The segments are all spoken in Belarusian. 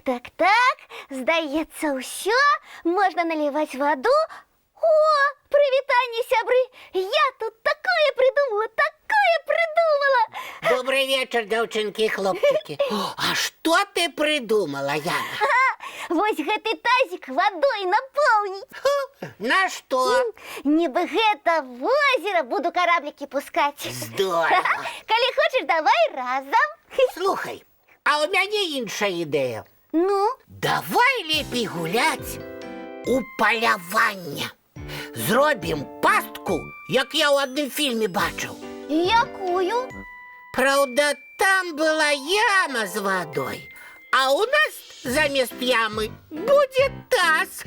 Так, здаецца, ўсё, можна наліваць ваду. О, прывітанне, сябры! Я тут такое придумала! Добрый вечер, девчонки и хлопчики. А что ты придумала, Яна? Вось гэты тазик водой наполнить. На что? Нібы гэта в озеро буду кораблики пускать. Здорово. Коли хочешь, давай разом. Слухай, а у мяне іншая ідея. Ну? Давай лепей гуляць у палявання. Зробім пастку, як я ў адным фільме бачыў. Якую? Правда, там была яма з водой, а у нас замест ямы будет таз.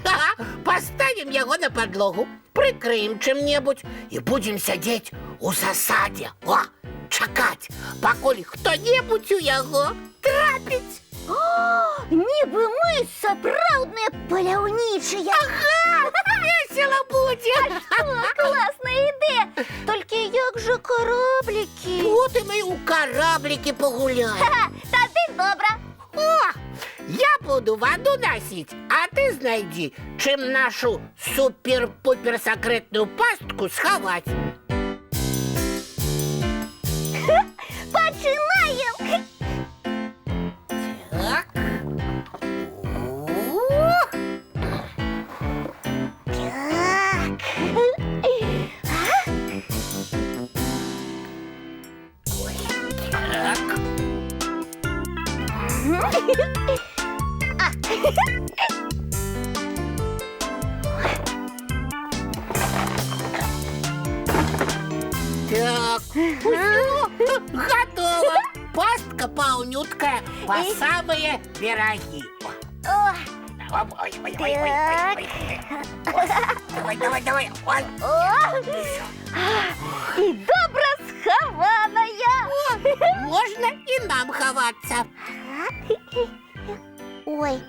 Поставим яго на подлогу, прикрыем чым-небудзь и будем сядзець у засадзе. О, чакаць, пакуль хто-небудзь у яго трапіць. Нібы мы сапраўдныя паляўнічыя. Ага, весело будзе. Классная ідэя. Толькі як жа кораблики? Вот и мы у кораблики погуляем. Тады добра. О, я буду воду носить, а ты знайди, чым нашу супер-пупер секретную пастку сховать. Пачынаем. Так. Так, всё, готово. Пастка полнюткая по самые береги. О, Ой, давай. Ой. і добра схаваная. Можно и нам ховаться. Ой,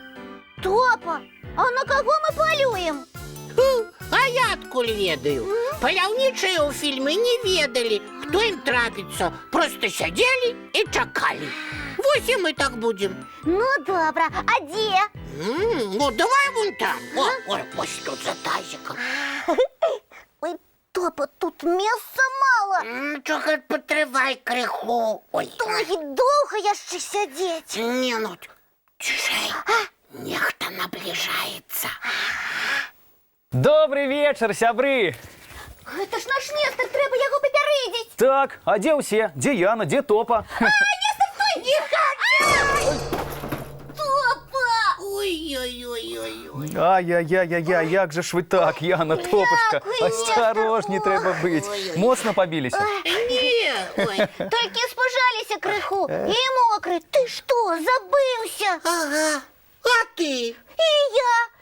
Топа, а на кого мы полюем? А я откуль ведаю? Паляўнічыя ў фільме не ведали, кто им трапится. Просто сидели и чакали. Вось и мы так будем. Ну, добра, а где? Ну, давай вон там. Ой, вось тут за тазиком. Ой, Топа, тут места мало. Чого потривай криху. Ой, Ой, довго яшчэ сядзець. не, ну, тишей. Нехта наближается. Добрый вечер, сябры! Гэта ж наш Нестор, трэба яго папярэдзіць. Так, а где усе? Где Яна, где Топа? Не хочу! Топа! Ой. Ай-яй-яй-яй, як же ж ви так, Яна, Топочка? Дякую, Осторожней Нестор. треба бить. Моцно побились? Не, ой. Толькі спужаліся крыху. І мокры. Ты што, забыўся? Ага. А ты? І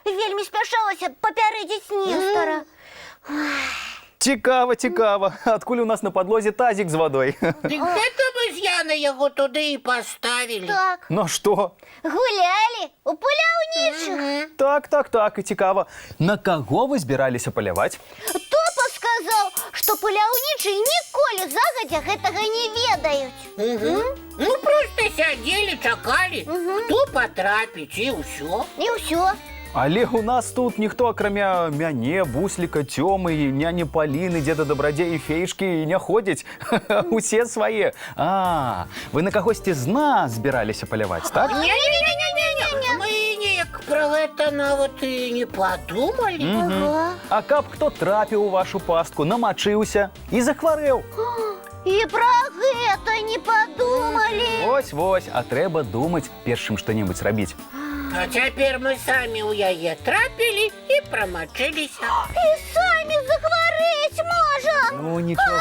я вельмі спяшалася папярэдзіць Нестора. Цікаво. Откуль у нас на подлозе тазик с водой? Дык гэта мы з Янай яго туды і поставили. Так, Ну что? гулялі у паляўнічых. Так, и цікаво. На кого вы збіраліся паляваць? Топа сказаў, што паляўнічыя ніколі загадзя гэтага не ведаюць. Ну, просто сидели, чакали, кто потрапить, и все. І ўсё. Але у нас тут ніхто, акрамя мяне, Бусліка, Тёмы, няні Паліны, дзеда Дабрадзея і феечкі не ходзяць. Усе свае. А, вы на кагосьці з нас збіраліся паляваць, так? Не-не-не, мы неяк про это нават и не подумали. Ага. А каб хто трапіў у вашу пастку, намачыўся і захварэў. І пра гэта не падумалі. Вось, а трэба думаць, перш чым што-небудзь рабіць. А теперь мы сами у яе трапили и промочились. І самі захварэць можам. Ну,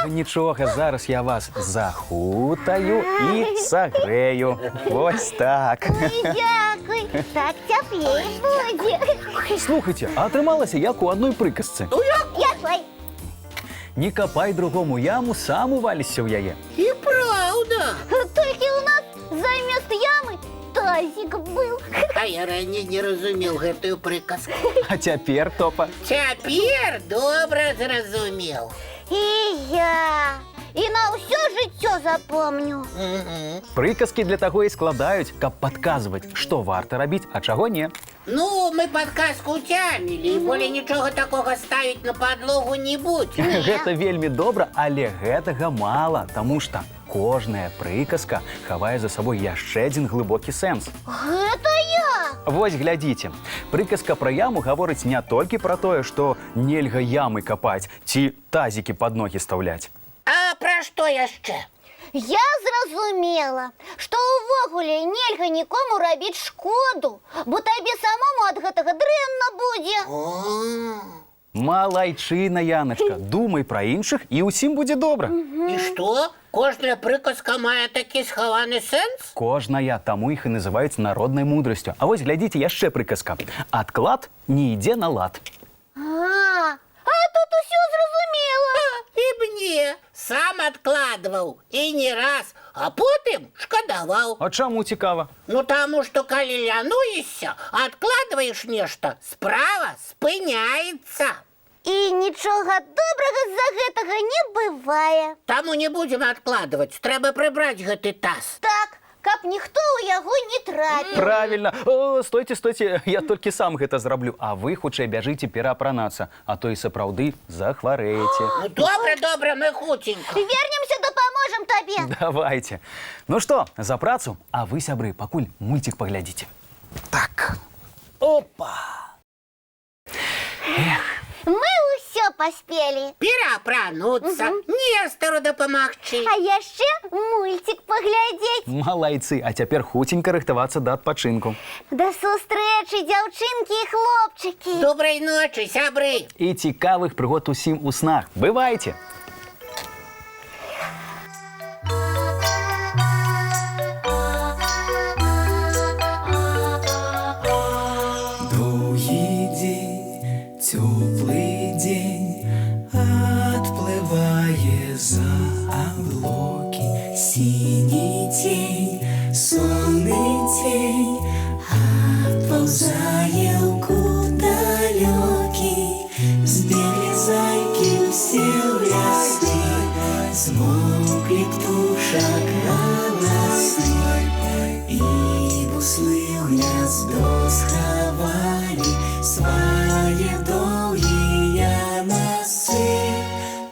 нічога, зараз я вас захутаю і сагрэю. Вось так. Ой, дзякуй. Так цяплей будзе. Слухайте, а атрымалася як у адной прыказцы. Якой? Не капай другому яму, сам увалішся ў яе. И правда. Толькі у нас замест ямы тазик был. А я ранее не разумел гэтую прыказку. А цяпер, Топа? Теперь добра зразумел. І я. І на ўсё жыццё все запомню. Прыказкі для таго і складаюць, каб падказваць, што варта рабіць, а чаго не. Ну, мы подказку уцямілі, і болей нічога такога ставіць на падлогу не будзем. Гэта вельмі добра, але гэтага мала, таму што кожная прыказка хавае за сабой яшчэ адзін глыбокі сэнс. Гэта як? Вось глядзіце. Прыказка пра яму гаворыць не толькі пра тое, што нельга ямы капаць ці тазікі пад ногі стаўляць. А пра што яшчэ? Я зразумела, што ўвогуле нельга нікому рабіць шкоду, бо табе самому ад гэтага дрэнна будзе. Малайчына, Яначка, думай пра іншых і ўсім будзе добра. І што? Кожная прыказка мае такі схаваны сэнс? Кожная, таму іх і называюць народнай мудрасцю. А вось глядзіце яшчэ прыказка. Адклад не ідзе на лад. А тут усё зразумела. І мне сам адкладваў, і не раз, а потым шкадаваў. А чаму цікава? Ну, таму што калі лянуешся, адкладваеш нешта, справа спыняецца. І нічога добрага з-за гэтага не бывае. Таму не будзем адкладваць, трэба прыбраць гэты таз. Так, каб ніхто ў яго не трапіў. Правильно. О, стойце, я толькі сам гэта зраблю. А вы хутчэй бяжыце пераапранацца, а то і сапраўды захварэеце. Ну, добра, мы хуценька. Вернемся, дапаможам табе. Давайте. Ну што, за працу, а вы, сябры, пакуль мульцік паглядзіце. Так. Опа. Мы ўсё паспелі. Пераапрануцца, Нестару дапамагчы. А яшчэ мульцік паглядзець. Малайцы, а цяпер хуценька рыхтавацца да адпачынку. Да сустрэчы, дзяўчынкі і хлопчыкі. Добрай ночы, сябры. І цікавых прыгод усім у снах. Бывайце! Доўгі дзень, цёплы дзень, адплывае за аблокі. Сіні цень, сонны цень, адпаўзае ў кут далёкі. Збеглі зайкі ўсе ў лясы, змоўклі птушак галасы, і буслы ў гняздо схавалі свае доўгія носы.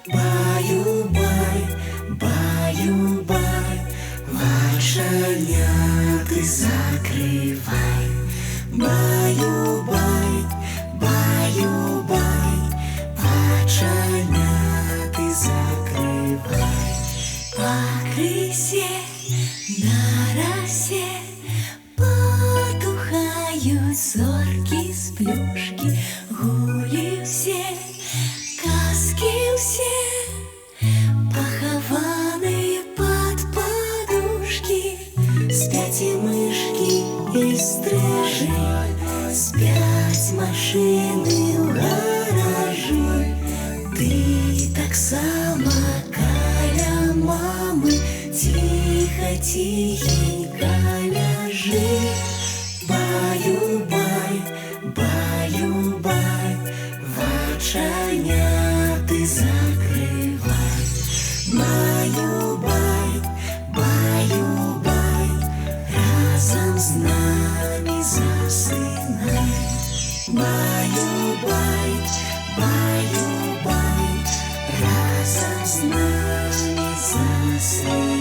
Баю-бай, баю-бай, вачаняты закрывай. Баю-бай, баю-бай, вачаняты закрывай. Пакрысе на расе потухаюць зоркі з плюшкі. Гулі ўсе, казкі ўсе, пахаваныя пад падушкі. Спяць і мышкі, і стрыжы, спяць машыны ў гаражы. Ты таксама каля мамы ціха-ціхенька ляжы. Баю-бай, баю-бай, вачаняты закрывай. Баю-бай, баю-бай, разам з намі засынай. Баю-бай, баю-бай, разам з намі засынай.